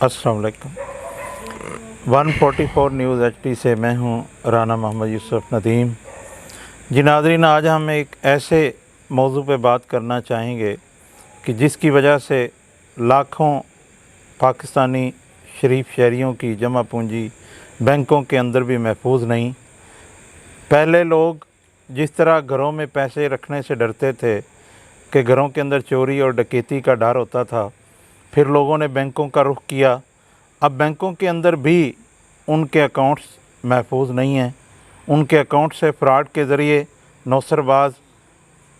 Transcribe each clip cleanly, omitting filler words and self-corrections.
अस्सलाम वालेकुम। 144 news HD से मैं हूं राना मोहम्मद यूसुफ नदीम। जी नाज़रीन, आज हम एक ऐसे मौजू पे बात करना चाहेंगे कि जिसकी वजह से लाखों पाकिस्तानी शरीफ शहरियों की जमा पूंजी बैंकों के अंदर भी महफूज नहीं। पहले लोग जिस तरह घरों में पैसे रखने से डरते थे कि घरों के अंदर चोरी और डकैती का डर होता था, फिर लोगों ने बैंकों का रुख किया। अब बैंकों के अंदर भी उनके अकाउंट्स महफूज नहीं हैं। उनके अकाउंट से फ्रॉड के ज़रिए नौसरबाज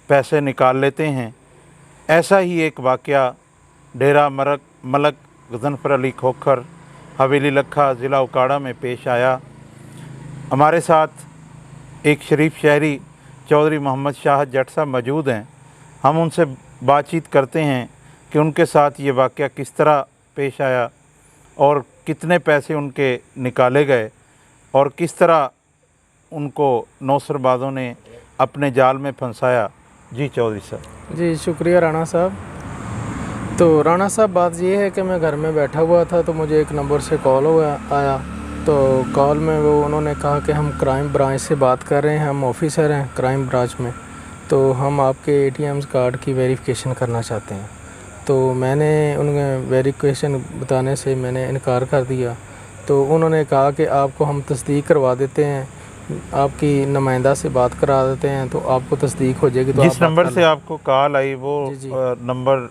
पैसे निकाल लेते हैं। ऐसा ही एक वाक़या डेरा मलक गज़नफ़र अली खोखर, हवेली लखा, ज़िला उकाड़ा में पेश आया। हमारे साथ एक शरीफ शहरी चौधरी मोहम्मद शाह जट साहब मौजूद हैं। हम उनसे बातचीत करते हैं कि उनके साथ ये वाक़या किस तरह पेश आया और कितने पैसे उनके निकाले गए और किस तरह उनको नौसरबाज़ों ने अपने जाल में फंसाया। जी चौधरी साहब। जी शुक्रिया राणा साहब। तो राणा साहब, बात ये है कि मैं घर में बैठा हुआ था तो मुझे एक नंबर से कॉल आया। तो कॉल में उन्होंने कहा कि हम क्राइम ब्रांच से बात कर रहे हैं, हम ऑफिसर हैं क्राइम ब्रांच में, तो हम आपके ATM कार्ड की वेरिफिकेशन करना चाहते हैं। तो मैंने उन्हें वेरिफिकेशन बताने से मैंने इनकार कर दिया। तो उन्होंने कहा कि आपको हम तस्दीक करवा देते हैं, आपकी नुमाइंदा से बात करा देते हैं, तो आपको तस्दीक हो जाएगी। तो जिस नंबर से आपको कॉल आई वो नंबर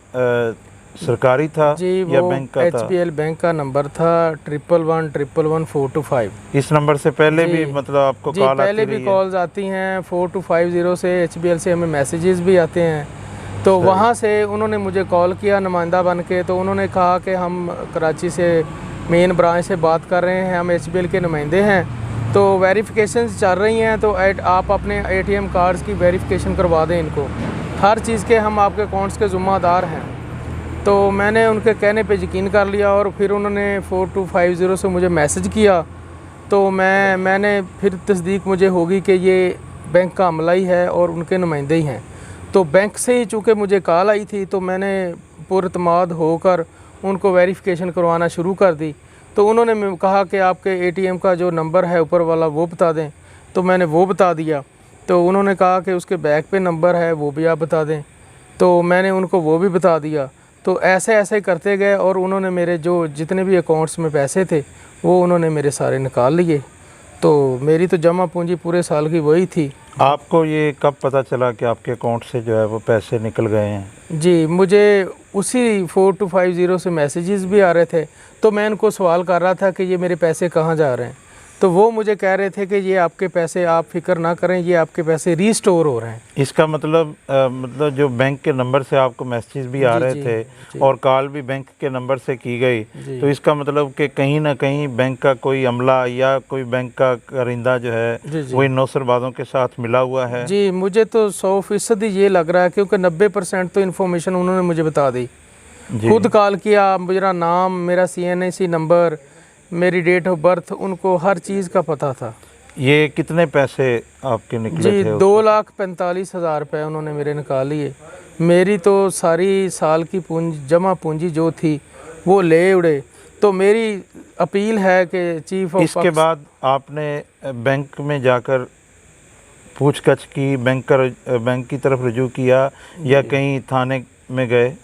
सरकारी था जी, या वो बैंक का था? HBL बैंक का नंबर था 11111425। इस नंबर से पहले भी मतलब आपको कॉल पहले आती भी रही कॉल्स आती हैं 4250 से, HBL से हमें मैसेजेस भी आते हैं। तो वहाँ से उन्होंने मुझे कॉल किया नुमाइंदा बन के। तो उन्होंने कहा कि हम कराची से मेन ब्रांच से बात कर रहे हैं, हम HBL के नुमाइंदे हैं, तो वेरिफिकेशन चल रही हैं, तो आप अपने ATM कार्ड्स की वेरिफिकेशन करवा दें इनको, हर चीज़ के हम आपके अकाउंट्स के ज़िम्मेदार हैं। तो मैंने उनके कहने पे यकीन कर लिया और फिर उन्होंने 4250 से मुझे मैसेज किया। तो मैंने फिर तस्दीक मुझे होगी कि ये बैंक का अमला ही है और उनके नुमाइंदे ही हैं। तो बैंक से ही चूँकि मुझे कॉल आई थी तो मैंने पुरतमाद होकर उनको वेरिफिकेशन करवाना शुरू कर दी। तो उन्होंने कहा कि आपके ATM का जो नंबर है ऊपर वाला वो बता दें, तो मैंने वो बता दिया। तो उन्होंने कहा कि उसके बैक पे नंबर है वो भी आप बता दें, तो मैंने उनको वो भी बता दिया। तो ऐसे ऐसे करते गए और उन्होंने मेरे जो जितने भी अकाउंट्स में पैसे थे वो उन्होंने मेरे सारे निकाल लिए। तो मेरी तो जमा पूंजी पूरे साल की वही थी। आपको ये कब पता चला कि आपके अकाउंट से जो है वो पैसे निकल गए हैं? जी, मुझे उसी 4250 से मैसेजेस भी आ रहे थे। तो मैं उनको सवाल कर रहा था कि ये मेरे पैसे कहाँ जा रहे हैं, तो वो मुझे कह रहे थे कि ये आपके पैसे, आप फिक्र ना करें, ये आपके पैसे रीस्टोर हो रहे हैं। इसका मतलब जो बैंक के नंबर से आपको मैसेज भी आ रहे थे और कॉल भी बैंक के नंबर से की गई, तो इसका मतलब कि कहीं ना कहीं बैंक का कोई अमला या कोई बैंक का कारिंदा जो है वो इन नौसरबाजों के साथ मिला हुआ है। जी, मुझे तो 100% ये लग रहा है, क्योंकि 90% तो इन्फॉर्मेशन उन्होंने मुझे बता दी। खुद कॉल किया, मेरा नाम, मेरा CNIC नंबर, मेरी डेट ऑफ बर्थ, उनको हर चीज़ का पता था। ये कितने पैसे आपके निकले जी, थे? 2,45,000 रुपये उन्होंने मेरे निकाल लिए। मेरी तो सारी साल की जमा पूंजी जो थी वो ले उड़े। तो मेरी अपील है कि चीफ ऑफ, इसके बाद आपने बैंक में जाकर पूछताछ की, बैंक की तरफ रुजू किया या कहीं थाने में गए?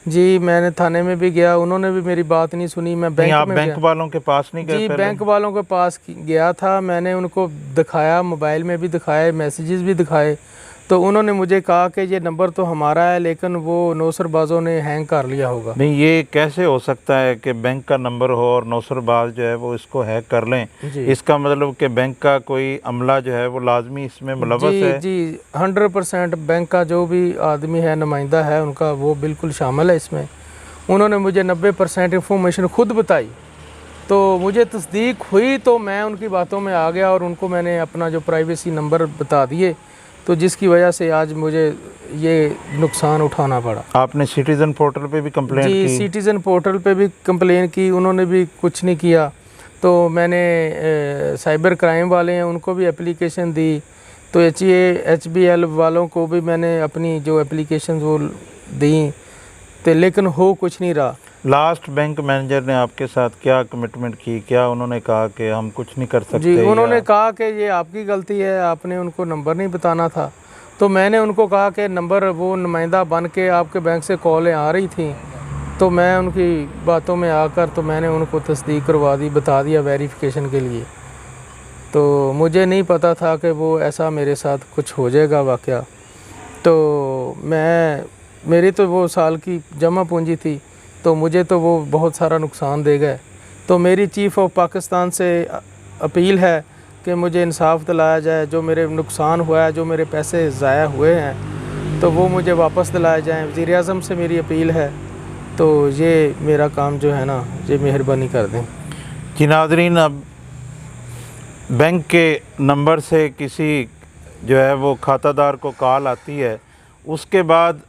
जी, मैंने थाने में भी गया, उन्होंने भी मेरी बात नहीं सुनी। मैं बैंक वालों के पास नहीं गए? जी, बैंक वालों के पास गया था, मैंने उनको दिखाया, मोबाइल में भी दिखाए, मैसेजेस भी दिखाए। तो उन्होंने मुझे कहा कि ये नंबर तो हमारा है, लेकिन वो नौसरबाजों ने हैंग कर लिया होगा। नहीं, ये कैसे हो सकता है कि बैंक का नंबर हो और नौसरबाज जो है वो इसको हैक कर लें? इसका मतलब कि बैंक का कोई अमला जो है वो लाजमी इसमें मुलव्वस है? जी, 100% बैंक का जो भी आदमी है, नुमाइंदा है उनका, वो बिल्कुल शामिल है इसमें। उन्होंने मुझे 90% इंफॉर्मेशन खुद बताई। तो मुझे तस्दीक हुई तो मैं उनकी बातों में आ गया और उनको मैंने अपना जो प्राइवेसी नंबर बता दिए, तो जिसकी वजह से आज मुझे ये नुकसान उठाना पड़ा। आपने सिटीज़न पोर्टल पे भी कंप्लेंट की? जी, सिटीज़न पोर्टल पे भी कंप्लेन की, उन्होंने भी कुछ नहीं किया। तो मैंने साइबर क्राइम वाले हैं उनको भी एप्लीकेशन दी। तो HBL वालों को भी मैंने अपनी जो एप्लीकेशन वो दी। तो लेकिन हो कुछ नहीं रहा। लास्ट बैंक मैनेजर ने आपके साथ क्या कमिटमेंट की, क्या उन्होंने कहा कि हम कुछ नहीं कर सकते? जी, उन्होंने या... कहा कि ये आपकी गलती है, आपने उनको नंबर नहीं बताना था। तो मैंने उनको कहा कि नंबर वो नुमाइंदा बन के आपके बैंक से कॉलें आ रही थी, तो मैं उनकी बातों में आकर तो मैंने उनको तस्दीक करवा दी, बता दिया वेरिफिकेशन के लिए। तो मुझे नहीं पता था कि वो ऐसा मेरे साथ कुछ हो जाएगा वाक़या। तो मेरी तो वो साल की जमा पूंजी थी, तो मुझे तो वो बहुत सारा नुकसान दे गए। तो मेरी चीफ़ ऑफ पाकिस्तान से अपील है कि मुझे इंसाफ दिलाया जाए, जो मेरे नुकसान हुआ है, जो मेरे पैसे ज़ाया हुए हैं, तो वो मुझे वापस दिलाए जाएँ। वज़ीर आज़म से मेरी अपील है, तो ये मेरा काम जो है ना, ये मेहरबानी कर दें। जी नाज़रीन, अब बैंक के नंबर से किसी जो है वो खातादार को कॉल आती है, उसके बाद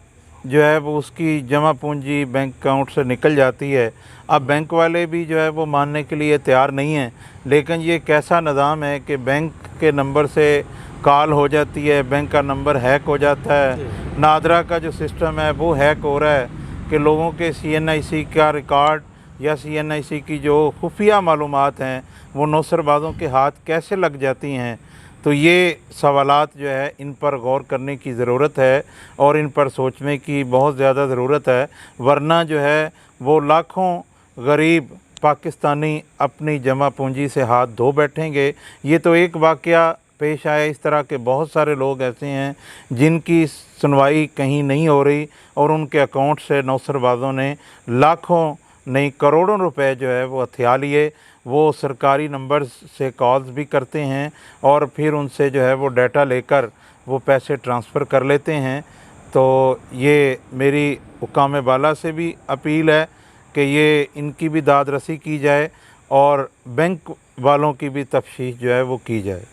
जो है वो उसकी जमा पूंजी बैंक अकाउंट से निकल जाती है। अब बैंक वाले भी जो है वो मानने के लिए तैयार नहीं हैं, लेकिन ये कैसा निज़ाम है कि बैंक के नंबर से कॉल हो जाती है, बैंक का नंबर हैक हो जाता है। नादरा का जो सिस्टम है वो हैक हो रहा है कि लोगों के CNIC का रिकॉर्ड या CNIC की जो खुफिया मालूमात हैं वो नौसरबाज़ों के हाथ कैसे लग जाती हैं। तो ये सवालात जो है इन पर गौर करने की ज़रूरत है और इन पर सोचने की बहुत ज़्यादा ज़रूरत है, वरना जो है वो लाखों गरीब पाकिस्तानी अपनी जमा पूंजी से हाथ धो बैठेंगे। ये तो एक वाक़या पेश आया, इस तरह के बहुत सारे लोग ऐसे हैं जिनकी सुनवाई कहीं नहीं हो रही और उनके अकाउंट से नौसरबाज़ों ने लाखों नहीं करोड़ों रुपए जो है वो हथिया लिए। वो सरकारी नंबर से कॉल्स भी करते हैं और फिर उनसे जो है वो डाटा लेकर वो पैसे ट्रांसफ़र कर लेते हैं। तो ये मेरी हुक्काम बाला से भी अपील है कि ये इनकी भी दाद रसी की जाए और बैंक वालों की भी तफ्तीश जो है वो की जाए।